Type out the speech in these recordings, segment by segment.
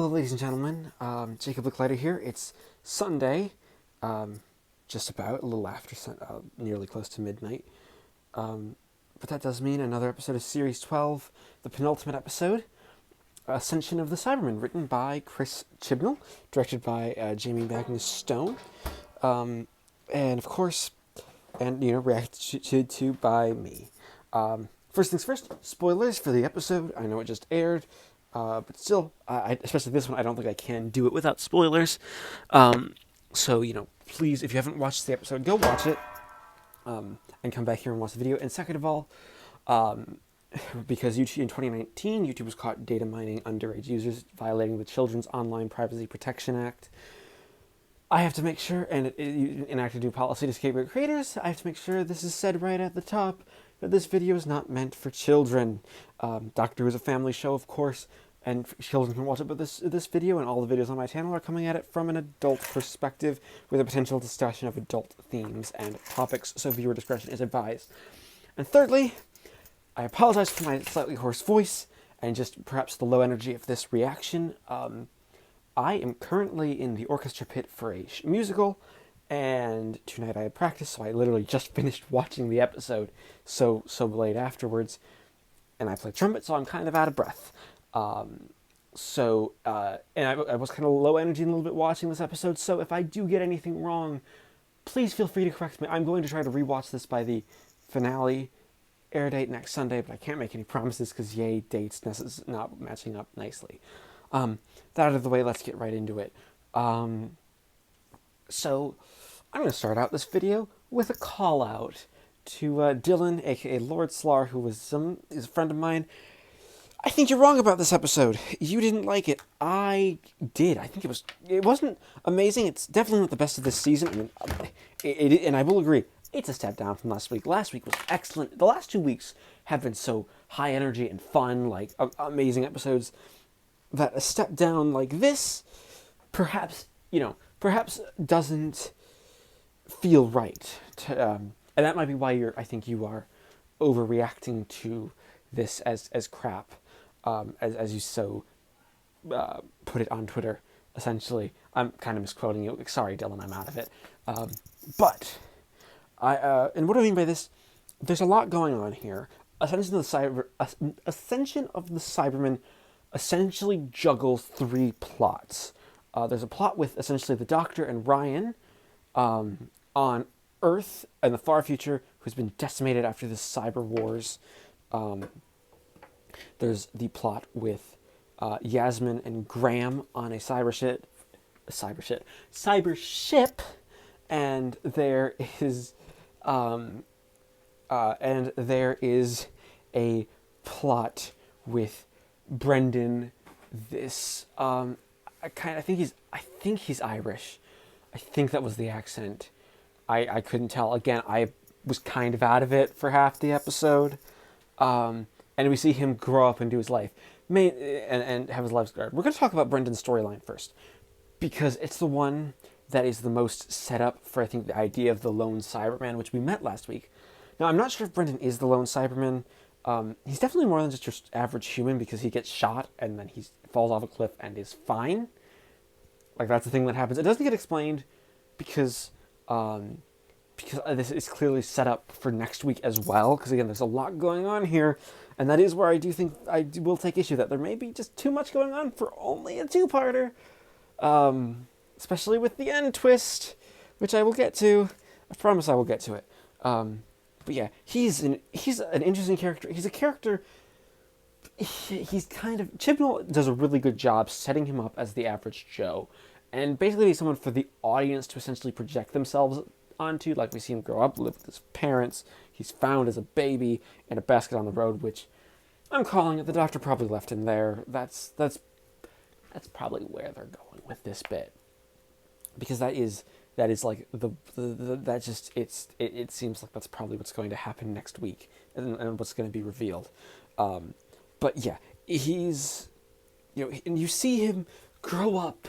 ladies and gentlemen, Jacob Licklider here. It's Sunday, just about, a little after, nearly close to midnight. But that does mean another episode of Series 12, the penultimate episode, Ascension of the Cybermen, written by Chris Chibnall, directed by Jamie Magnus Stone, and of course, reacted to by me. First things first, spoilers for the episode. I know it just aired. But still, especially this one, I don't think I can do it without spoilers. So, please, if you haven't watched the episode, go watch it, and come back here and watch the video. And second of all, because YouTube in 2019, YouTube was caught data mining underage users, violating the Children's Online Privacy Protection Act. I have to make sure, and it enacted a new policy to scapegoat creators, I have to make sure this is said right at the top, that this video is not meant for children. Doctor Who is a family show, of course, and children can watch it, but this video and all the videos on my channel are coming at it from an adult perspective with a potential discussion of adult themes and topics, so viewer discretion is advised. And thirdly, I apologize for my slightly hoarse voice and just perhaps the low energy of this reaction. I am currently in the orchestra pit for a musical, and tonight I had practice, so I literally just finished watching the episode so late afterwards, and I play trumpet, so I'm kind of out of breath. And I was kind of low energy and a little bit watching this episode, so if I do get anything wrong, please feel free to correct me. I'm going to try to rewatch this by the finale air date next Sunday, but I can't make any promises because dates not matching up nicely. That out of the way, let's get right into it. So I'm going to start out this video with a call out to Dylan, aka Lord Slar, who is a friend of mine. I think you're wrong about this episode. You didn't like it. I did. I think it wasn't amazing. It's definitely not the best of this season. I mean, and I will agree, it's a step down from last week. Last week was excellent. The last 2 weeks have been so high energy and fun, like amazing episodes, that a step down like this perhaps doesn't feel right. And that might be why I think you are overreacting to this as crap, as you so put it on Twitter, essentially. I'm kind of misquoting you. Sorry, Dylan, I'm out of it. But and what do I mean by this? There's a lot going on here. Ascension of the Cybermen essentially juggles 3 plots. There's a plot with essentially the Doctor and Ryan on Earth in the far future, who's been decimated after the cyber wars. There's the plot with Yasmin and Graham on a cyber ship, and there is a plot with Brendan. I think he's Irish. I think that was the accent. I couldn't tell. Again, I was kind of out of it for half the episode. And we see him grow up and do his life. And have his life scarred. We're going to talk about Brendan's storyline first, because it's the one that is the most set up for, I think, the idea of the lone Cyberman, which we met last week. Now, I'm not sure if Brendan is the lone Cyberman. He's definitely more than just your average human, because he gets shot and then he falls off a cliff and is fine. Like, that's the thing that happens. It doesn't get explained because this is clearly set up for next week as well, because again, there's a lot going on here, and that is where I do think I will take issue that there may be just too much going on for only a 2-parter, especially with the end twist, which I will get to. I promise I will get to it. But yeah, he's an interesting character. He's a character. He's kind of, Chibnall does a really good job setting him up as the average Joe, and basically he's someone for the audience to essentially project themselves onto. Like, we see him grow up, live with his parents. He's found as a baby in a basket on the road, which I'm calling it. The Doctor probably left him there. That's probably where they're going with this bit, because that is like it seems like that's probably what's going to happen next week, and what's going to be revealed. But yeah, he's, and you see him grow up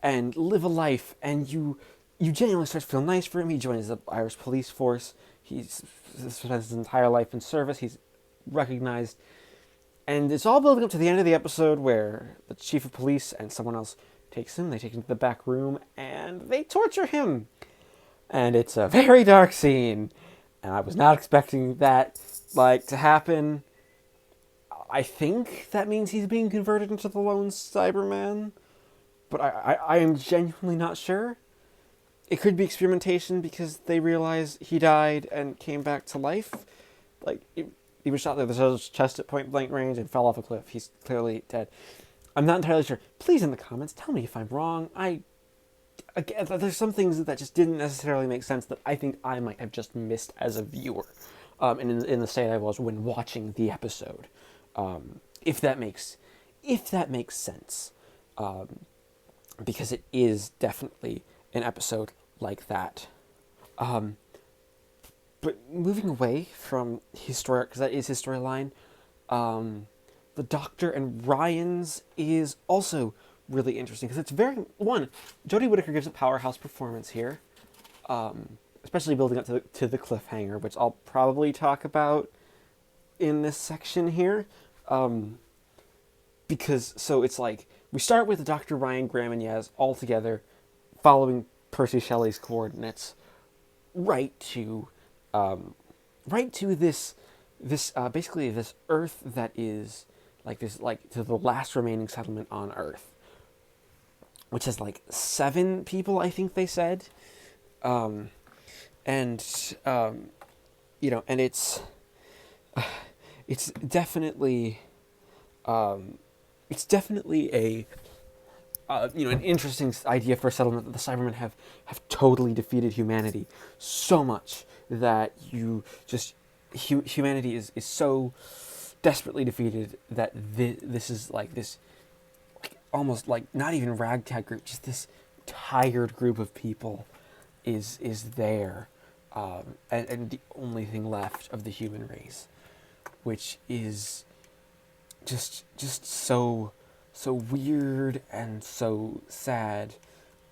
and live a life, and you genuinely start to feel nice for him. He joins the Irish police force. He's spent his entire life in service. He's recognized And it's all building up to the end of the episode where the chief of police and someone else takes him. They take him to the back room and they torture him. And it's a very dark scene. And I was not expecting that, to happen. I think that means he's being converted into the lone Cyberman. But I am genuinely not sure. It could be experimentation because they realize he died and came back to life. He was shot through his chest at point blank range and fell off a cliff. He's clearly dead. I'm not entirely sure. Please in the comments tell me if I'm wrong. Again, there's some things that just didn't necessarily make sense that I think I might have just missed as a viewer, and in the state I was when watching the episode, if that makes sense, because it is definitely an episode like that. But moving away from historic, because that is his storyline, the Doctor and Ryan's is also really interesting because it's Jodie Whittaker gives a powerhouse performance here, especially building up to the cliffhanger, which I'll probably talk about in this section here, because it's we start with Dr. Ryan, Graham, and Yaz all together, following Percy Shelley's coordinates, right to this basically this Earth that is to the last remaining settlement on Earth, which has 7 people, I think they said, and it's definitely a an interesting idea for a settlement that the Cybermen have totally defeated humanity so much that humanity is so desperately defeated that this is this almost not even ragtag group, just this tired group of people is there, and the only thing left of the human race, which is just so weird and so sad,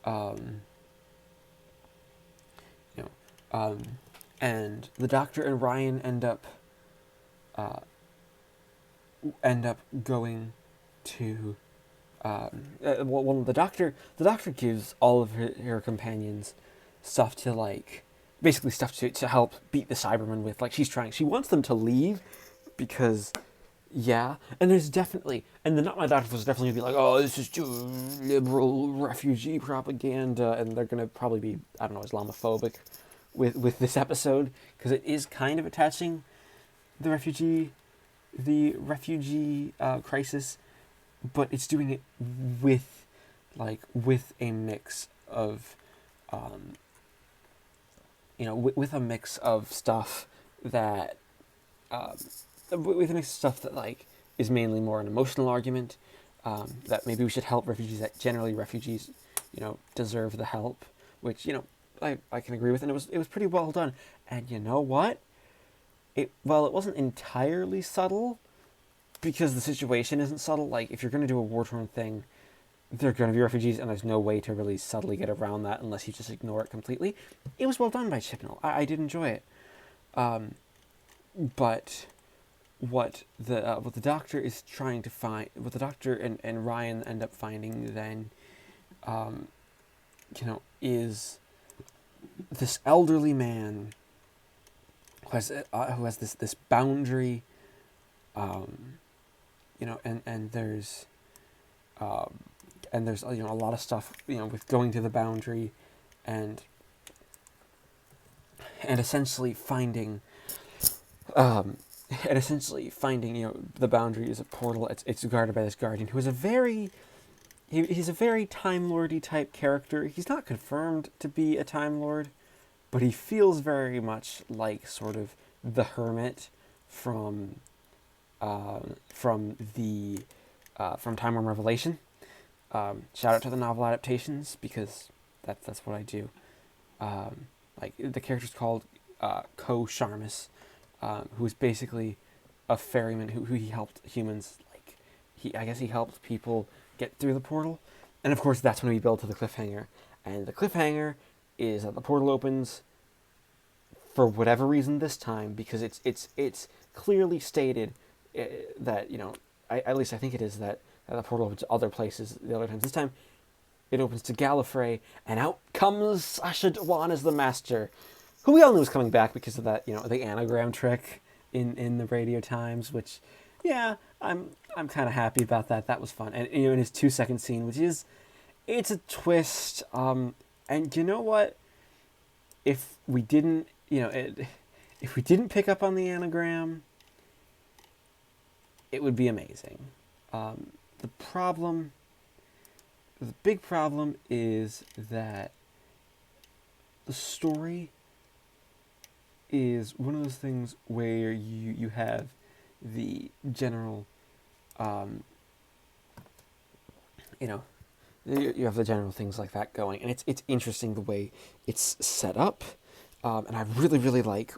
and the Doctor and Ryan end up going to the Doctor gives all of her companions stuff to basically stuff to help beat the Cybermen with. She wants them to leave because and there's definitely, and the Not My Doctor was definitely gonna be oh, this is too liberal refugee propaganda, and they're gonna probably be, I don't know, Islamophobic with this episode, because it is kind of attaching the refugee crisis, but it's doing it with a mix of with a mix of stuff that is mainly more an emotional argument, that maybe we should help refugees, that generally refugees deserve the help, which I can agree with, and it was pretty well done. And you know what, it wasn't entirely subtle, because the situation isn't subtle. If you're going to do a war-torn thing, there are going to be refugees, and there's no way to really subtly get around that unless you just ignore it completely. It was well done by Chibnall. I did enjoy it. But what the Doctor is trying to find, what the Doctor and Ryan end up finding then, is this elderly man who has this boundary, and there's a lot of stuff with going to the boundary, and essentially finding the boundary is a portal. It's guarded by this guardian who is he's a very Time Lordy type character. He's not confirmed to be a Time Lord, but he feels very much like sort of the Hermit from Time Worm Revelation. Shout out to the novel adaptations, because that's what I do. The character's called Ko Sharmus, who is basically a ferryman who he helped humans. He helped people get through the portal, and of course that's when we build to the cliffhanger. And the cliffhanger is that the portal opens for whatever reason this time, because it's clearly stated that at least I think it is, that the portal opens to other places the other times. This time, it opens to Gallifrey, and out comes Sacha Dhawan as the Master, who we all knew was coming back because of that, the anagram trick in the Radio Times, which, yeah, I'm kind of happy about that. That was fun. And, in his 2-second scene, which is, it's a twist, and you know what? If we didn't, if we didn't pick up on the anagram, it would be amazing. The big problem is that the story is one of those things where you have the general, you have the general things like that going, and it's interesting the way it's set up, and I really, really like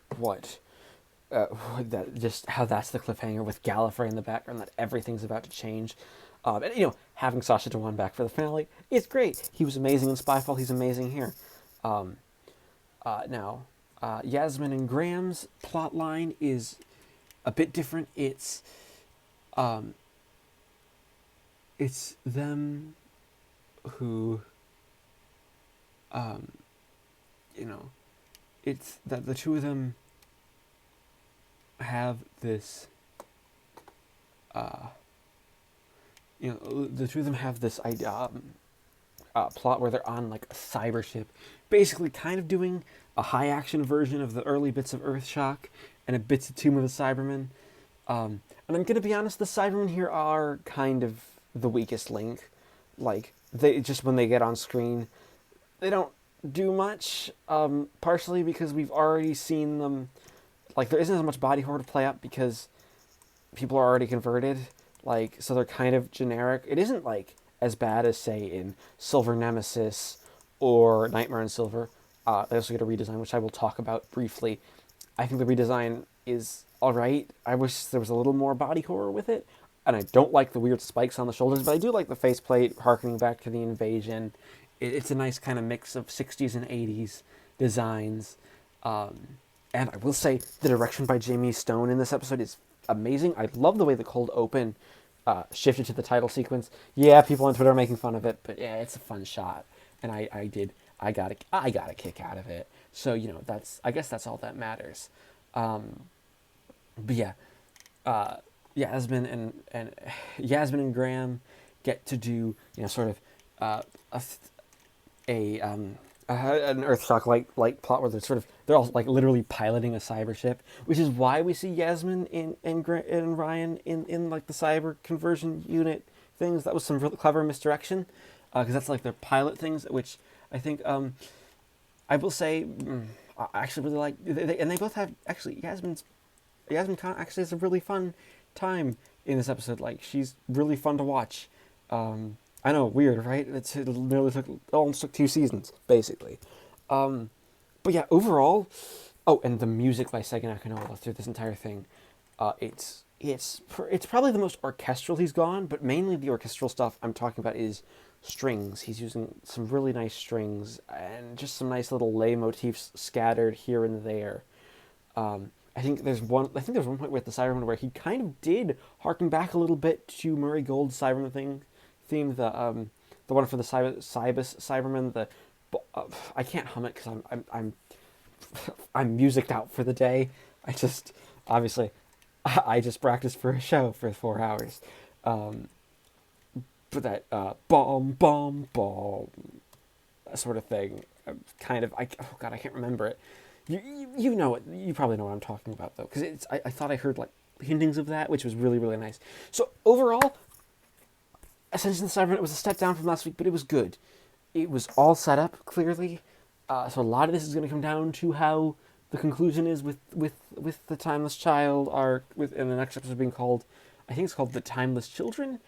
that, just how that's the cliffhanger with Gallifrey in the background, that everything's about to change. And having Sacha Dhawan back for the finale, it's great. He was amazing in Spyfall. He's amazing here. Now, Yasmin and Graham's plot line is a bit different. It's them who, it's that the two of them have this, the two of them have this idea, plot where they're on like a cyber ship, basically kind of doing a high action version of the early bits of Earthshock and a bits of Tomb of the Cybermen. And I'm gonna be honest, the Cybermen here are kind of the weakest link. Like, they just, when they get on screen, they don't do much, partially because we've already seen them. Like, there isn't as much body horror to play up because people are already converted. Like, so they're kind of generic. It isn't, like, as bad as, say, in Silver Nemesis or Nightmare in Silver. They also get a redesign, which I will talk about briefly. I think the redesign is alright. I wish there was a little more body horror with it. And I don't like the weird spikes on the shoulders, but I do like the faceplate harkening back to the Invasion. It's a nice kind of mix of 60s and 80s designs. And I will say, the direction by Jamie Stone in this episode is amazing. I love the way the cold open shifted to the title sequence. Yeah, people on Twitter are making fun of it, but yeah, it's a fun shot. And I got a kick out of it. So, I guess that's all that matters. But yeah, Yasmin and Graham get to do, sort of an Earthshock like plot where they're all like literally piloting a cyber ship, which is why we see Yasmin and Ryan in like the cyber conversion unit things. That was some really clever misdirection, because that's like their pilot things, which I think I will say I actually really like. And they both have, actually, Yasmin actually has a really fun time in this episode. Like, she's really fun to watch. I know, weird, right? It almost took 2 seasons, basically. But yeah, overall, and the music by Segan Akinola through this entire thing, it's probably the most orchestral he's gone, but mainly the orchestral stuff I'm talking about is strings. He's using some really nice strings and just some nice little lay motifs scattered here and there. I think there's one point with the Cybermen where he kind of did harken back a little bit to Murray Gold's Cybermen theme, the one for the Cybermen. I can't hum it because I'm musiced out for the day. I just practiced for a show for 4 hours. But that bomb sort of thing, I can't remember it. You know it. You probably know what I'm talking about, though, because I thought I heard like hintings of that, which was really, really nice. So overall, Ascension of the Cybermen, it was a step down from last week, but it was good. It was all set up clearly. So a lot of this is going to come down to how the conclusion is with the Timeless Child arc, and the next episode being called, I think it's called The Timeless Children.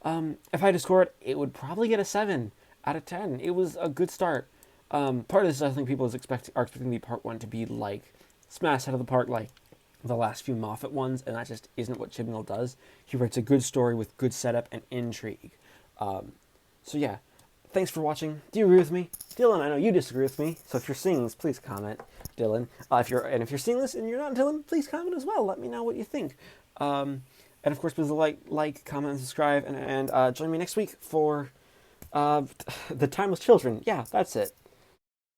If I had to score it, it would probably get a 7 out of 10. It was a good start. Part of this, I think people are expecting the part 1 to be like smash out of the park, like the last few Moffat ones, and that just isn't what Chibnall does. He writes a good story with good setup and intrigue. So yeah, thanks for watching. Do you agree with me? Dylan, I know you disagree with me, so if you're seeing this, please comment, Dylan. If you're seeing this and you're not Dylan, please comment as well. Let me know what you think. And of course, please like, comment, and subscribe, and join me next week for The Timeless Children. Yeah, that's it.